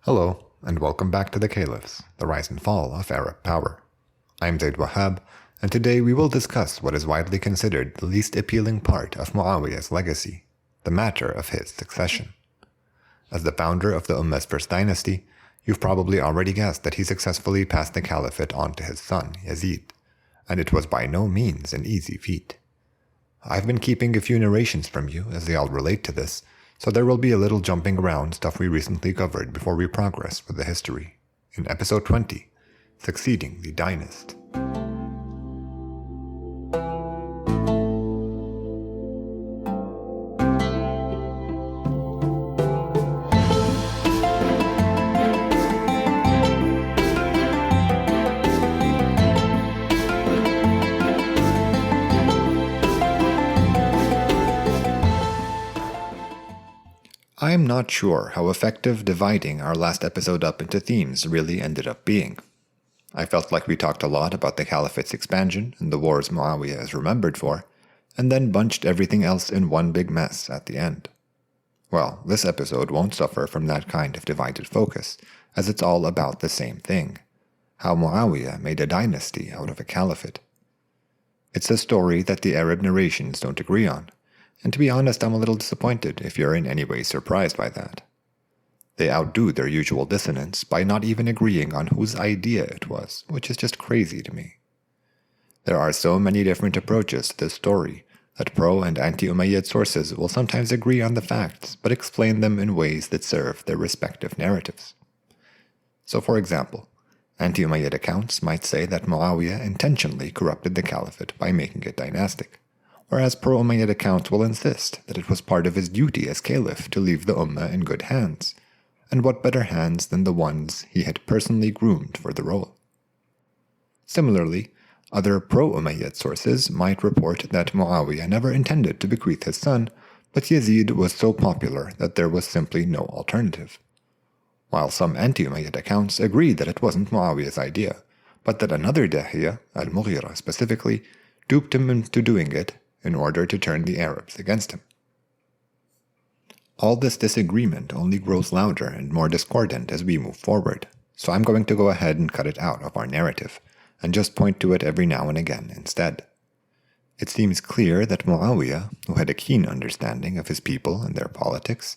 Hello, and welcome back to the Caliphs, the rise and fall of Arab power. I'm Zaid Wahab, and today we will discuss what is widely considered the least appealing part of Muawiyah's legacy, the matter of his succession. As the founder of the Ummah's first dynasty, you've probably already guessed that he successfully passed the caliphate on to his son, Yazid, and it was by no means an easy feat. I've been keeping a few narrations from you as they all relate to this, so there will be a little jumping around stuff we recently covered before we progress with the history. In episode 20, Succeeding the Dynast. I am not sure how effective dividing our last episode up into themes really ended up being. I felt like we talked a lot about the caliphate's expansion and the wars Muawiyah is remembered for, and then bunched everything else in one big mess at the end. Well, this episode won't suffer from that kind of divided focus, as it's all about the same thing: how Muawiyah made a dynasty out of a caliphate. It's a story that the Arab narrations don't agree on, and to be honest, I'm a little disappointed if you're in any way surprised by that. They outdo their usual dissonance by not even agreeing on whose idea it was, which is just crazy to me. There are so many different approaches to this story that pro- and anti-Umayyad sources will sometimes agree on the facts but explain them in ways that serve their respective narratives. So for example, anti-Umayyad accounts might say that Muawiyah intentionally corrupted the caliphate by making it dynastic, whereas pro-Umayyad accounts will insist that it was part of his duty as caliph to leave the Ummah in good hands, and what better hands than the ones he had personally groomed for the role. Similarly, other pro-Umayyad sources might report that Muawiyah never intended to bequeath his son, but Yazid was so popular that there was simply no alternative. While some anti-Umayyad accounts agree that it wasn't Muawiyah's idea, but that another Dahiya, al-Mughira specifically, duped him into doing it in order to turn the Arabs against him. All this disagreement only grows louder and more discordant as we move forward, so I'm going to go ahead and cut it out of our narrative, and just point to it every now and again instead. It seems clear that Muawiyah, who had a keen understanding of his people and their politics,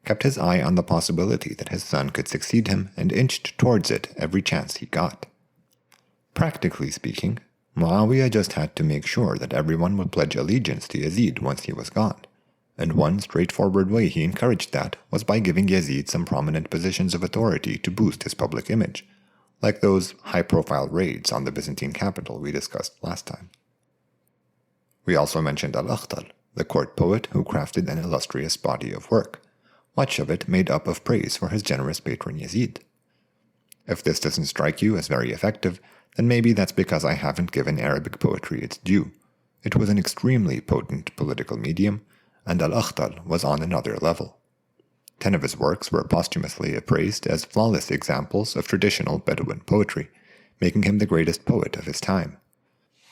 kept his eye on the possibility that his son could succeed him and inched towards it every chance he got. Practically speaking, Muawiyah just had to make sure that everyone would pledge allegiance to Yazid once he was gone, and one straightforward way he encouraged that was by giving Yazid some prominent positions of authority to boost his public image, like those high-profile raids on the Byzantine capital we discussed last time. We also mentioned al-Akhtal, the court poet who crafted an illustrious body of work, much of it made up of praise for his generous patron Yazid. If this doesn't strike you as very effective, then maybe that's because I haven't given Arabic poetry its due. It was an extremely potent political medium, and al-Akhtal was on another level. 10 of his works were posthumously appraised as flawless examples of traditional Bedouin poetry, making him the greatest poet of his time.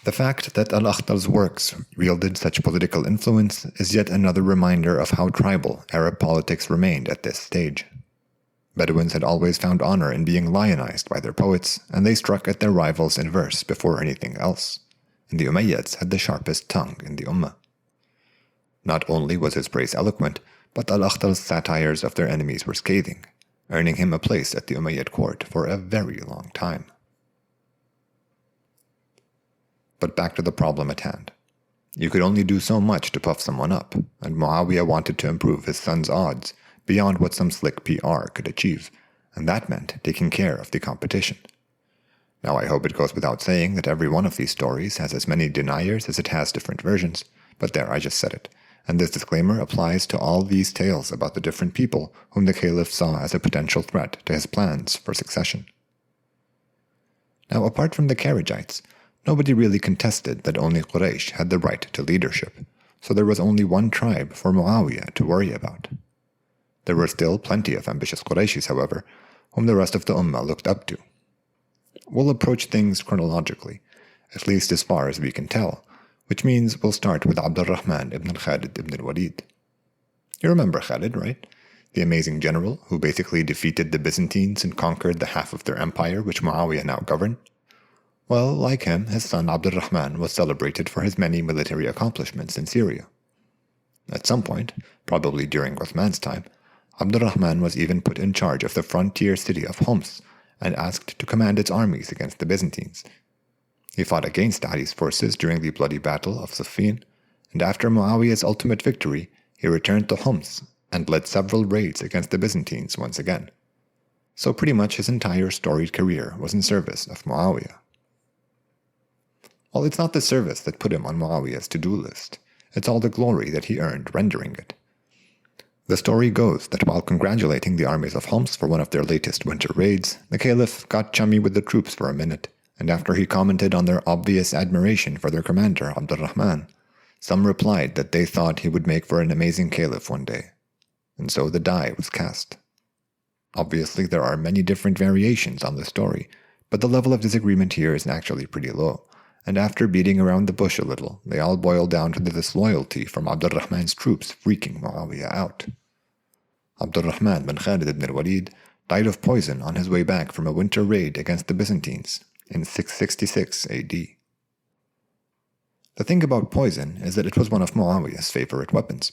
The fact that al-Akhtal's works wielded such political influence is yet another reminder of how tribal Arab politics remained at this stage. Bedouins had always found honor in being lionized by their poets, and they struck at their rivals in verse before anything else, and the Umayyads had the sharpest tongue in the Ummah. Not only was his praise eloquent, but al-Akhtal's satires of their enemies were scathing, earning him a place at the Umayyad court for a very long time. But back to the problem at hand. You could only do so much to puff someone up, and Muawiyah wanted to improve his son's odds beyond what some slick PR could achieve, and that meant taking care of the competition. Now I hope it goes without saying that every one of these stories has as many deniers as it has different versions, but there, I just said it, and this disclaimer applies to all these tales about the different people whom the caliph saw as a potential threat to his plans for succession. Now apart from the Kharijites, nobody really contested that only Quraysh had the right to leadership, so there was only one tribe for Muawiyah to worry about. There were still plenty of ambitious Qurayshis, however, whom the rest of the Ummah looked up to. We'll approach things chronologically, at least as far as we can tell, which means we'll start with Abd al-Rahman ibn al-Khalid ibn al-Walid. You remember Khalid, right? the amazing general who basically defeated the Byzantines and conquered the half of their empire which Muawiyah now governed? Well, like him, his son Abdurrahman was celebrated for his many military accomplishments in Syria. At some point, probably during Uthman's time, Abdurrahman was even put in charge of the frontier city of Homs and asked to command its armies against the Byzantines. He fought against Ali's forces during the bloody battle of Siffin, and after Muawiyah's ultimate victory, he returned to Homs and led several raids against the Byzantines once again. So pretty much his entire storied career was in service of Muawiyah. Well, it's not the service that put him on Muawiyah's to-do list. It's all the glory that he earned rendering it. The story goes that while congratulating the armies of Homs for one of their latest winter raids, the caliph got chummy with the troops for a minute, and after he commented on their obvious admiration for their commander, Abdurrahman, some replied that they thought he would make for an amazing caliph one day. And so the die was cast. Obviously, there are many different variations on the story, but the level of disagreement here is actually pretty low. And after beating around the bush a little, they all boil down to the disloyalty from Abdurrahman's troops freaking Muawiyah out. Abdurrahman bin Khalid ibn al-Walid died of poison on his way back from a winter raid against the Byzantines in 666 AD. The thing about poison is that it was one of Muawiyah's favorite weapons.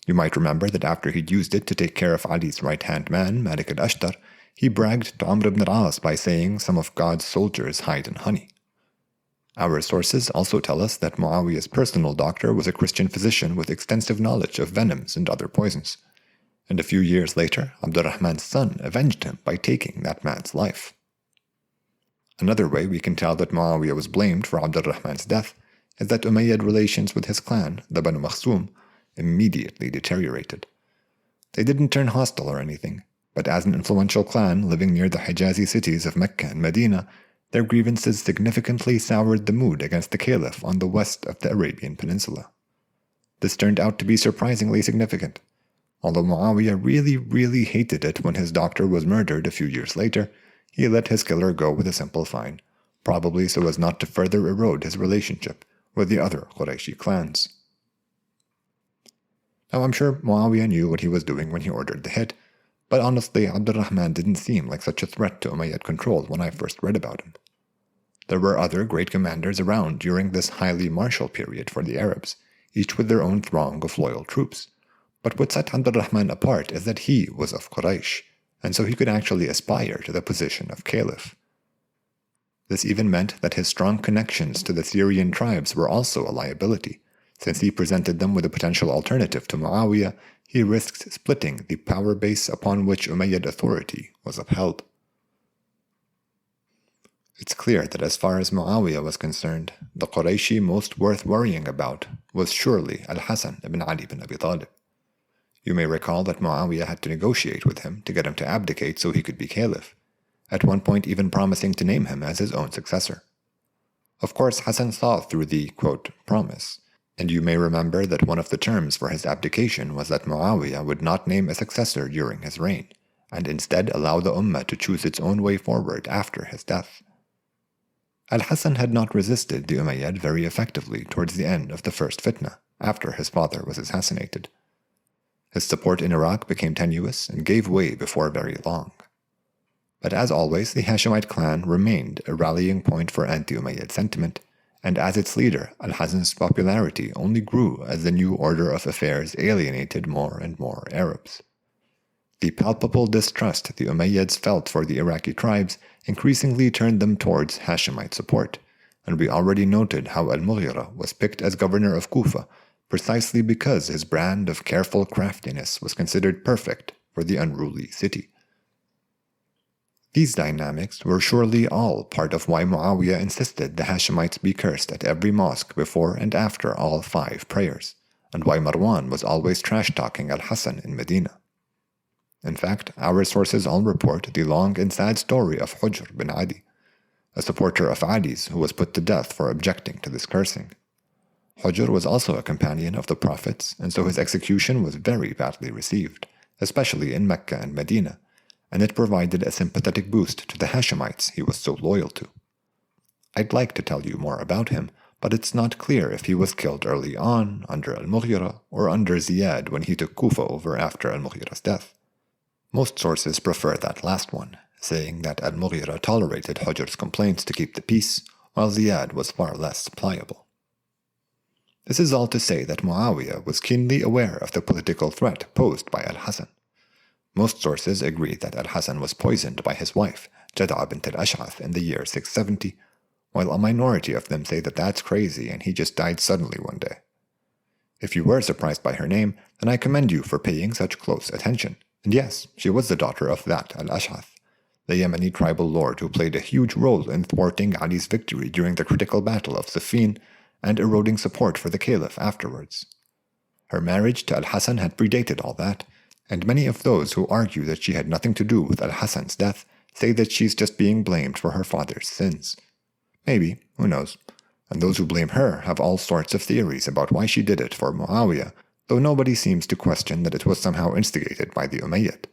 You might remember that after he'd used it to take care of Ali's right-hand man, Malik al-Ashtar, he bragged to Amr ibn al-As by saying some of God's soldiers hide in honey. Our sources also tell us that Muawiyah's personal doctor was a Christian physician with extensive knowledge of venoms and other poisons, and a few years later, Abdurrahman's son avenged him by taking that man's life. Another way we can tell that Muawiyah was blamed for Abdurrahman's death is that Umayyad relations with his clan, the Banu Makhzum, immediately deteriorated. They didn't turn hostile or anything, but as an influential clan living near the Hijazi cities of Mecca and Medina, their grievances significantly soured the mood against the caliph on the west of the Arabian Peninsula. This turned out to be surprisingly significant. Although Muawiyah really hated it when his doctor was murdered a few years later, he let his killer go with a simple fine, probably so as not to further erode his relationship with the other Qurayshi clans. Now I'm sure Muawiyah knew what he was doing when he ordered the hit, but honestly Abdurrahman didn't seem like such a threat to Umayyad control when I first read about him. There were other great commanders around during this highly martial period for the Arabs, each with their own throng of loyal troops. But what set Abdurrahman apart is that he was of Quraysh, and so he could actually aspire to the position of caliph. This even meant that his strong connections to the Syrian tribes were also a liability. Since he presented them with a potential alternative to Muawiyah, he risked splitting the power base upon which Umayyad authority was upheld. It's clear that as far as Muawiyah was concerned, the Qurayshi most worth worrying about was surely Al-Hasan ibn Ali ibn Abi Talib. You may recall that Muawiyah had to negotiate with him to get him to abdicate so he could be caliph, at one point even promising to name him as his own successor. Of course, Hassan saw through the, quote, promise, and you may remember that one of the terms for his abdication was that Muawiyah would not name a successor during his reign, and instead allow the Ummah to choose its own way forward after his death. Al-Hasan had not resisted the Umayyad very effectively towards the end of the first fitna, after his father was assassinated. His support in Iraq became tenuous and gave way before very long. But as always, the Hashemite clan remained a rallying point for anti-Umayyad sentiment, and as its leader, Al-Hasan's popularity only grew as the new order of affairs alienated more and more Arabs. The palpable distrust the Umayyads felt for the Iraqi tribes increasingly turned them towards Hashemite support, and we already noted how Al-Mughira was picked as governor of Kufa precisely because his brand of careful craftiness was considered perfect for the unruly city. These dynamics were surely all part of why Muawiyah insisted the Hashemites be cursed at every mosque before and after all 5 prayers, and why Marwan was always trash-talking Al-Hasan in Medina. In fact, our sources all report the long and sad story of Hujr bin Adi, a supporter of Ali's who was put to death for objecting to this cursing. Hujr was also a companion of the Prophets, and so his execution was very badly received, especially in Mecca and Medina, and it provided a sympathetic boost to the Hashemites he was so loyal to. I'd like to tell you more about him, but it's not clear if he was killed early on under al-Mughira or under Ziyad when he took Kufa over after al-Mughira's death. Most sources prefer that last one, saying that al-Mughira tolerated Hujr's complaints to keep the peace, while Ziyad was far less pliable. This is all to say that Muawiyah was keenly aware of the political threat posed by al-Hasan. Most sources agree that al-Hasan was poisoned by his wife, Jad'a bint al-Ash'ath, in the year 670, while a minority of them say that that's crazy and he just died suddenly one day. If you were surprised by her name, then I commend you for paying such close attention. And yes, she was the daughter of that al-Ash'ath, the Yemeni tribal lord who played a huge role in thwarting Ali's victory during the critical battle of Siffin and eroding support for the caliph afterwards. Her marriage to al-Hasan had predated all that, and many of those who argue that she had nothing to do with al-Hasan's death say that she's just being blamed for her father's sins. Maybe, who knows? And those who blame her have all sorts of theories about why she did it for Muawiyah, though nobody seems to question that it was somehow instigated by the Umayyad.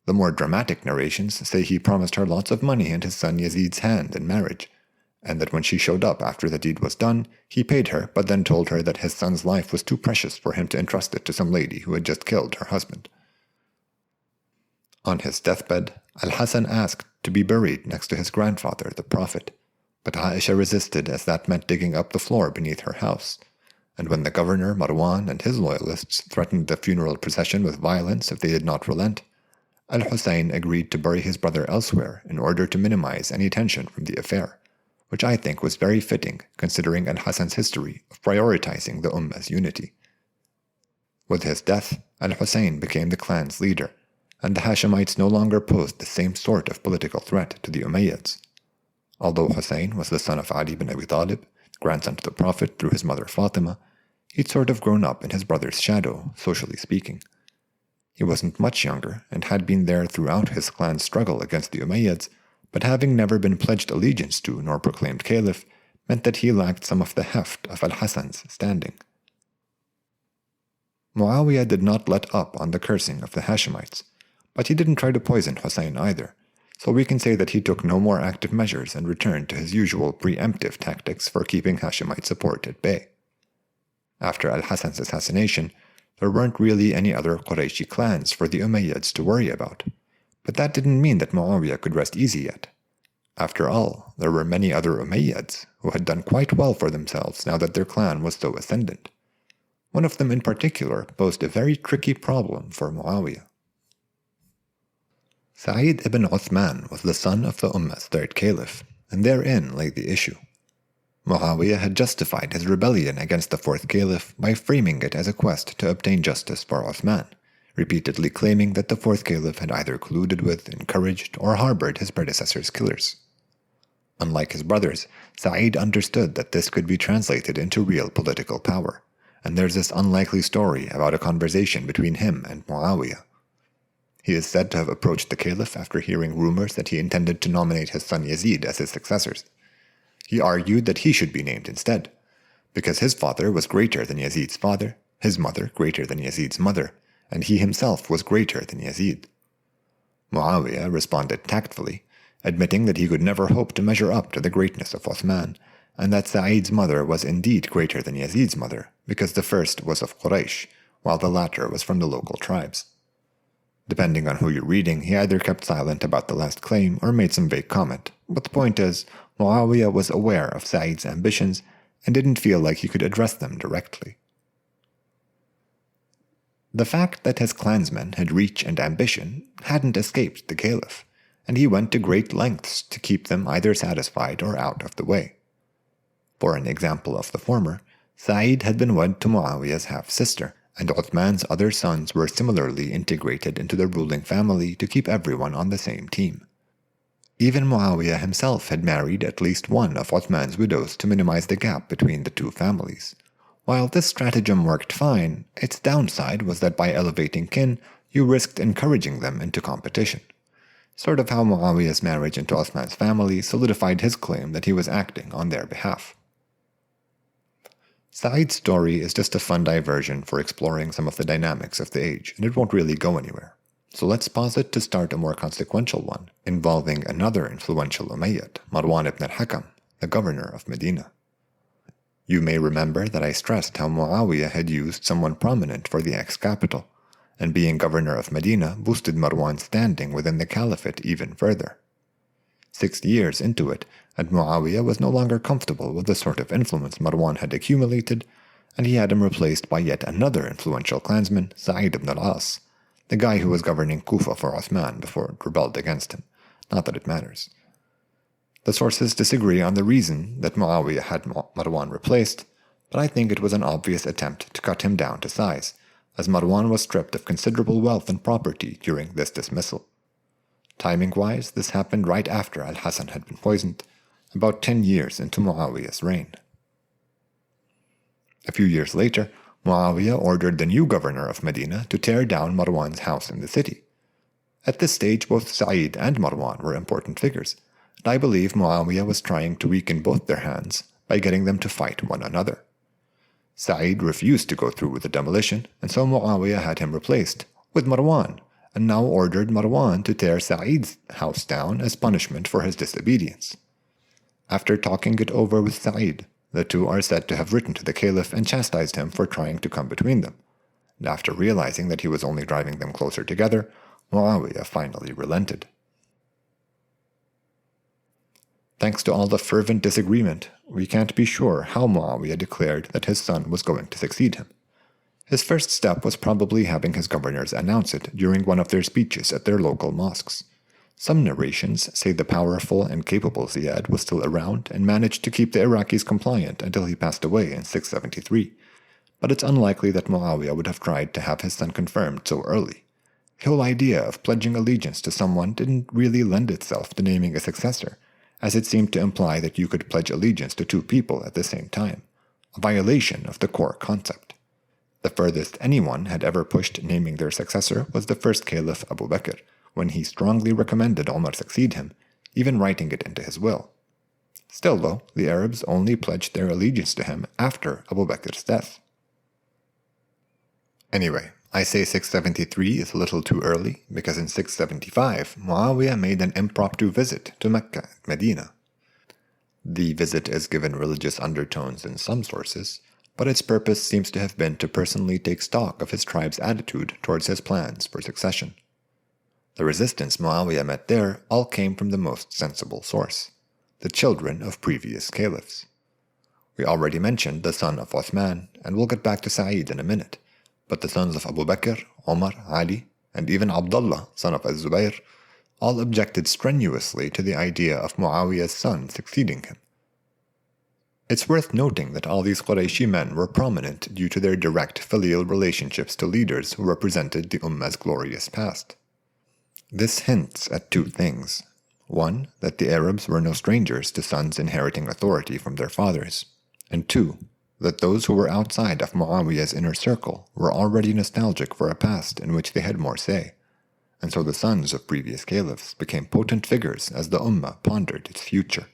The more dramatic narrations say he promised her lots of money and his son Yazid's hand in marriage, and that when she showed up after the deed was done, he paid her but then told her that his son's life was too precious for him to entrust it to some lady who had just killed her husband. On his deathbed, al-Hasan asked to be buried next to his grandfather, the Prophet, but Aisha resisted as that meant digging up the floor beneath her house, and when the governor Marwan and his loyalists threatened the funeral procession with violence if they did not relent, al-Hussein agreed to bury his brother elsewhere in order to minimize any tension from the affair, which I think was very fitting considering al-Hasan's history of prioritizing the Ummah's unity. With his death, al-Hussein became the clan's leader, and the Hashemites no longer posed the same sort of political threat to the Umayyads. Although Hussein was the son of Ali ibn Abi Talib, grandson to the Prophet through his mother Fatima, he'd sort of grown up in his brother's shadow, socially speaking. He wasn't much younger and had been there throughout his clan's struggle against the Umayyads, but having never been pledged allegiance to nor proclaimed caliph meant that he lacked some of the heft of al-Hasan's standing. Muawiyah did not let up on the cursing of the Hashemites, but he didn't try to poison Hussein either, so we can say that he took no more active measures and returned to his usual preemptive tactics for keeping Hashemite support at bay. After al-Hasan's assassination, there weren't really any other Qurayshi clans for the Umayyads to worry about, but that didn't mean that Muawiyah could rest easy yet. After all, there were many other Umayyads who had done quite well for themselves now that their clan was so ascendant. One of them in particular posed a very tricky problem for Muawiyah. Sa'id ibn Uthman was the son of the Ummah's third caliph, and therein lay the issue. Muawiyah had justified his rebellion against the fourth caliph by framing it as a quest to obtain justice for Uthman, repeatedly claiming that the fourth caliph had either colluded with, encouraged, or harbored his predecessor's killers. Unlike his brothers, Sa'id understood that this could be translated into real political power, and there's this unlikely story about a conversation between him and Muawiyah. He is said to have approached the caliph after hearing rumors that he intended to nominate his son Yazid as his successors. He argued that he should be named instead, because his father was greater than Yazid's father, his mother greater than Yazid's mother, and he himself was greater than Yazid. Muawiyah responded tactfully, admitting that he could never hope to measure up to the greatness of Uthman, and that Sa'id's mother was indeed greater than Yazid's mother, because the first was of Quraysh, while the latter was from the local tribes. Depending on who you're reading, he either kept silent about the last claim or made some vague comment, but the point is, Muawiyah was aware of Sa'id's ambitions and didn't feel like he could address them directly. The fact that his clansmen had reach and ambition hadn't escaped the caliph, and he went to great lengths to keep them either satisfied or out of the way. For an example of the former, Sa'id had been wed to Muawiyah's half-sister, and Uthman's other sons were similarly integrated into the ruling family to keep everyone on the same team. Even Muawiyah himself had married at least one of Uthman's widows to minimize the gap between the two families. While this stratagem worked fine, its downside was that by elevating kin, you risked encouraging them into competition. Sort of how Muawiyah's marriage into Uthman's family solidified his claim that he was acting on their behalf. Sa'id's story is just a fun diversion for exploring some of the dynamics of the age, and it won't really go anywhere. So let's pause it to start a more consequential one, involving another influential Umayyad, Marwan ibn al-Hakam, the governor of Medina. You may remember that I stressed how Muawiyah had used someone prominent for the ex-capital, and being governor of Medina boosted Marwan's standing within the caliphate even further. 6 years into it, and Muawiyah was no longer comfortable with the sort of influence Marwan had accumulated, and he had him replaced by yet another influential clansman, Sa'id ibn al-As, the guy who was governing Kufa for Uthman before it rebelled against him. Not that it matters. The sources disagree on the reason that Muawiyah had Marwan replaced, but I think it was an obvious attempt to cut him down to size, as Marwan was stripped of considerable wealth and property during this dismissal. Timing-wise, this happened right after Al-Hassan had been poisoned, about 10 years into Muawiyah's reign. A few years later, Muawiyah ordered the new governor of Medina to tear down Marwan's house in the city. At this stage, both Sa'id and Marwan were important figures, and I believe Muawiyah was trying to weaken both their hands by getting them to fight one another. Sa'id refused to go through with the demolition, and so Muawiyah had him replaced with Marwan, and now ordered Marwan to tear Sa'id's house down as punishment for his disobedience. After talking it over with Sa'id, the two are said to have written to the caliph and chastised him for trying to come between them, and after realizing that he was only driving them closer together, Muawiyah finally relented. Thanks to all the fervent disagreement, we can't be sure how Muawiyah declared that his son was going to succeed him. His first step was probably having his governors announce it during one of their speeches at their local mosques. Some narrations say the powerful and capable Ziyad was still around and managed to keep the Iraqis compliant until he passed away in 673, but it's unlikely that Muawiyah would have tried to have his son confirmed so early. The whole idea of pledging allegiance to someone didn't really lend itself to naming a successor, as it seemed to imply that you could pledge allegiance to two people at the same time, a violation of the core concept. The furthest anyone had ever pushed naming their successor was the first caliph Abu Bakr, when he strongly recommended Umar succeed him, even writing it into his will. Still though, the Arabs only pledged their allegiance to him after Abu Bakr's death. Anyway, I say 673 is a little too early because in 675, Muawiyah made an impromptu visit to Mecca and Medina. The visit is given religious undertones in some sources, but its purpose seems to have been to personally take stock of his tribe's attitude towards his plans for succession. The resistance Muawiyah met there all came from the most sensible source, the children of previous caliphs. We already mentioned the son of Uthman, and we'll get back to Sa'id in a minute, but the sons of Abu Bakr, Umar, Ali, and even Abdullah, son of Az-Zubayr, all objected strenuously to the idea of Muawiyah's son succeeding him. It's worth noting that all these Qurayshi men were prominent due to their direct filial relationships to leaders who represented the Ummah's glorious past. This hints at two things. One, that the Arabs were no strangers to sons inheriting authority from their fathers, and two, that those who were outside of Muawiyah's inner circle were already nostalgic for a past in which they had more say, and so the sons of previous caliphs became potent figures as the Ummah pondered its future.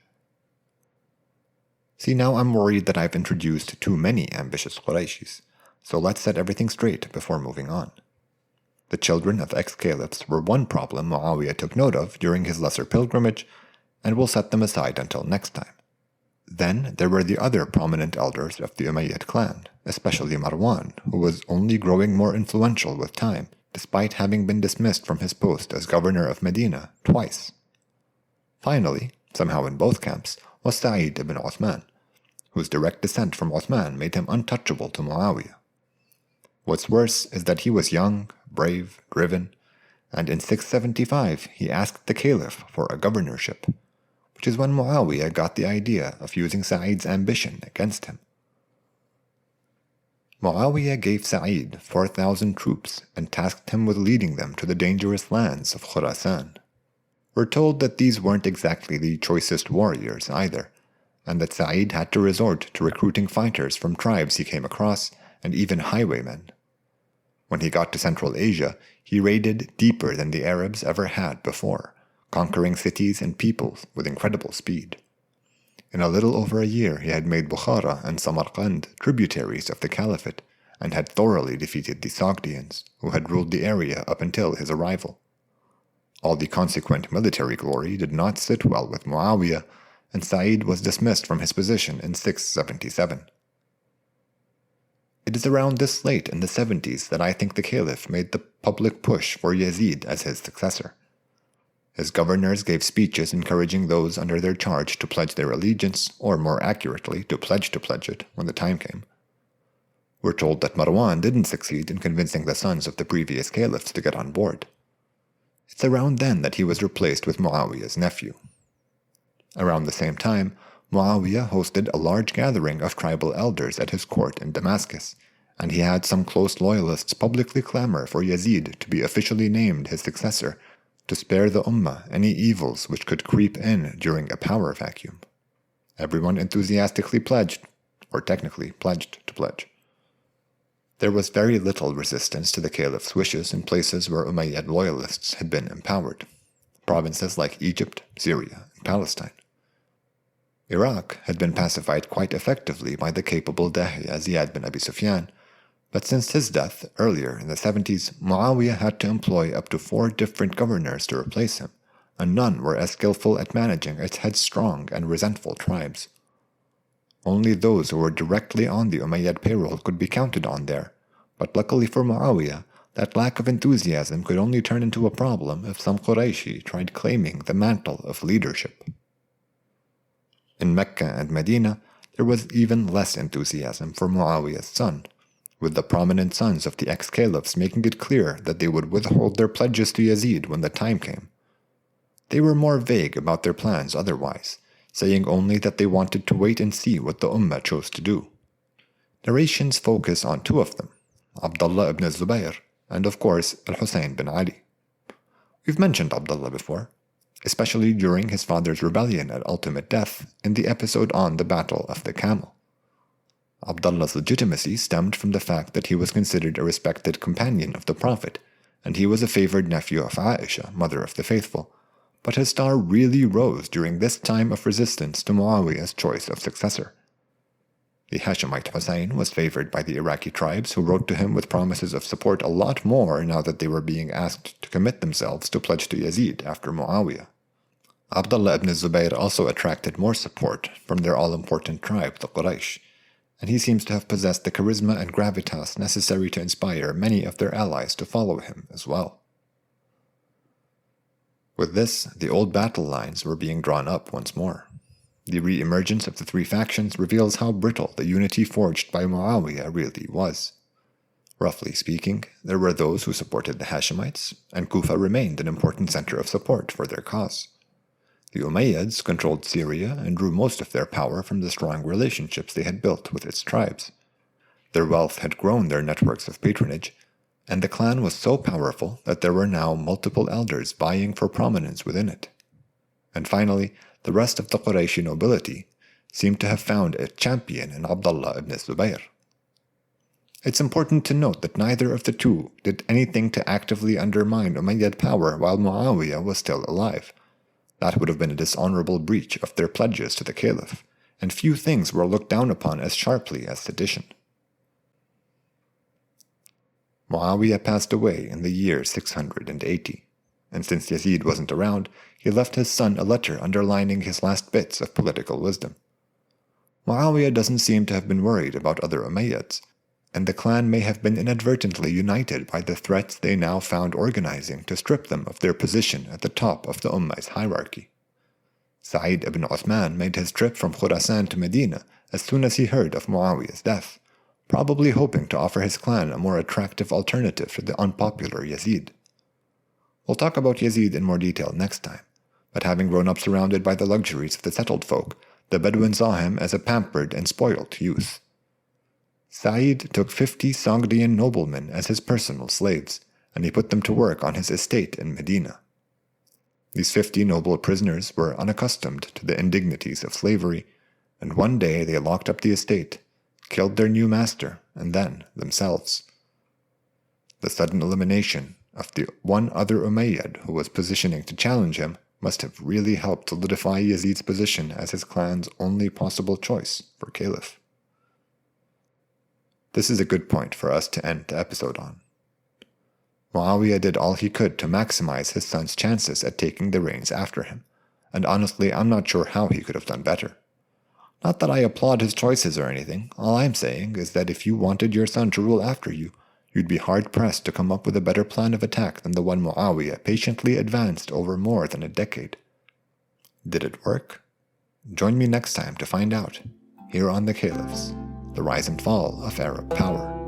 See, now I'm worried that I've introduced too many ambitious Qurayshis, so let's set everything straight before moving on. The children of ex-caliphs were one problem Muawiyah took note of during his lesser pilgrimage, and we'll set them aside until next time. Then there were the other prominent elders of the Umayyad clan, especially Marwan, who was only growing more influential with time, despite having been dismissed from his post as governor of Medina twice. Finally, somehow in both camps, was Sa'id ibn Uthman, whose direct descent from Uthman made him untouchable to Muawiyah. What's worse is that he was young, brave, driven, and in 675 he asked the caliph for a governorship, which is when Muawiyah got the idea of using Sa'id's ambition against him. Muawiyah gave Sa'id 4,000 troops and tasked him with leading them to the dangerous lands of Khurasan. We're told that these weren't exactly the choicest warriors either, and that Sa'id had to resort to recruiting fighters from tribes he came across and even highwaymen. When he got to Central Asia, he raided deeper than the Arabs ever had before, conquering cities and peoples with incredible speed. In a little over a year, he had made Bukhara and Samarkand tributaries of the caliphate and had thoroughly defeated the Sogdians, who had ruled the area up until his arrival. All the consequent military glory did not sit well with Muawiyah, and Sa'id was dismissed from his position in 677. It is around this late in the 70s that I think the caliph made the public push for Yazid as his successor. His governors gave speeches encouraging those under their charge to pledge their allegiance, or more accurately, to pledge it when the time came. We're told that Marwan didn't succeed in convincing the sons of the previous caliphs to get on board. It's around then that he was replaced with Muawiyah's nephew. Around the same time, Muawiyah hosted a large gathering of tribal elders at his court in Damascus, and he had some close loyalists publicly clamor for Yazid to be officially named his successor to spare the Ummah any evils which could creep in during a power vacuum. Everyone enthusiastically pledged, or technically pledged to pledge. There was very little resistance to the caliph's wishes in places where Umayyad loyalists had been empowered, provinces like Egypt, Syria, and Palestine. Iraq had been pacified quite effectively by the capable Dahiya Ziyad bin Abi Sufyan, but since his death earlier in the 70s, Muawiyah had to employ up to 4 different governors to replace him, and none were as skillful at managing its headstrong and resentful tribes. Only those who were directly on the Umayyad payroll could be counted on there, but luckily for Muawiyah, that lack of enthusiasm could only turn into a problem if some Qurayshi tried claiming the mantle of leadership. In Mecca and Medina, there was even less enthusiasm for Muawiyah's son, with the prominent sons of the ex-caliphs making it clear that they would withhold their pledges to Yazid when the time came. They were more vague about their plans otherwise, saying only that they wanted to wait and see what the Ummah chose to do. Narrations focus on 2 of them, Abdullah ibn Zubayr, and of course al-Husayn bin Ali. We've mentioned Abdullah before, especially during his father's rebellion at ultimate death in the episode on the Battle of the Camel. Abdullah's legitimacy stemmed from the fact that he was considered a respected companion of the Prophet, and he was a favored nephew of Aisha, mother of the faithful, but his star really rose during this time of resistance to Muawiyah's choice of successor. The Hashemite Hussein was favored by the Iraqi tribes who wrote to him with promises of support a lot more now that they were being asked to commit themselves to pledge to Yazid after Muawiyah. Abdullah ibn Zubayr also attracted more support from their all-important tribe, the Quraysh, and he seems to have possessed the charisma and gravitas necessary to inspire many of their allies to follow him as well. With this, the old battle lines were being drawn up once more. The re-emergence of the 3 factions reveals how brittle the unity forged by Muawiyah really was. Roughly speaking, there were those who supported the Hashemites, and Kufa remained an important center of support for their cause. The Umayyads controlled Syria and drew most of their power from the strong relationships they had built with its tribes. Their wealth had grown their networks of patronage, and the clan was so powerful that there were now multiple elders vying for prominence within it. And finally, the rest of the Qurayshi nobility seemed to have found a champion in Abdullah ibn Zubayr. It's important to note that neither of the 2 did anything to actively undermine Umayyad power while Muawiyah was still alive. That would have been a dishonorable breach of their pledges to the caliph, and few things were looked down upon as sharply as sedition. Muawiyah passed away in the year 680, and since Yazid wasn't around, he left his son a letter underlining his last bits of political wisdom. Muawiyah doesn't seem to have been worried about other Umayyads, and the clan may have been inadvertently united by the threats they now found organizing to strip them of their position at the top of the Ummah's hierarchy. Sa'id ibn Uthman made his trip from Khurasan to Medina as soon as he heard of Muawiyah's death, probably hoping to offer his clan a more attractive alternative to the unpopular Yazid. We'll talk about Yazid in more detail next time, but having grown up surrounded by the luxuries of the settled folk, the Bedouin saw him as a pampered and spoilt youth. Sa'id took 50 Sogdian noblemen as his personal slaves, and he put them to work on his estate in Medina. These 50 noble prisoners were unaccustomed to the indignities of slavery, and one day they locked up the estate, killed their new master, and then themselves. The sudden elimination of the one other Umayyad who was positioning to challenge him must have really helped solidify Yazid's position as his clan's only possible choice for caliph. This is a good point for us to end the episode on. Muawiyah did all he could to maximize his son's chances at taking the reins after him, and honestly I'm not sure how he could have done better. Not that I applaud his choices or anything. All I'm saying is that if you wanted your son to rule after you, you'd be hard-pressed to come up with a better plan of attack than the one Muawiyah patiently advanced over more than a decade. Did it work? Join me next time to find out, here on The Caliphs, the rise and fall of Arab power.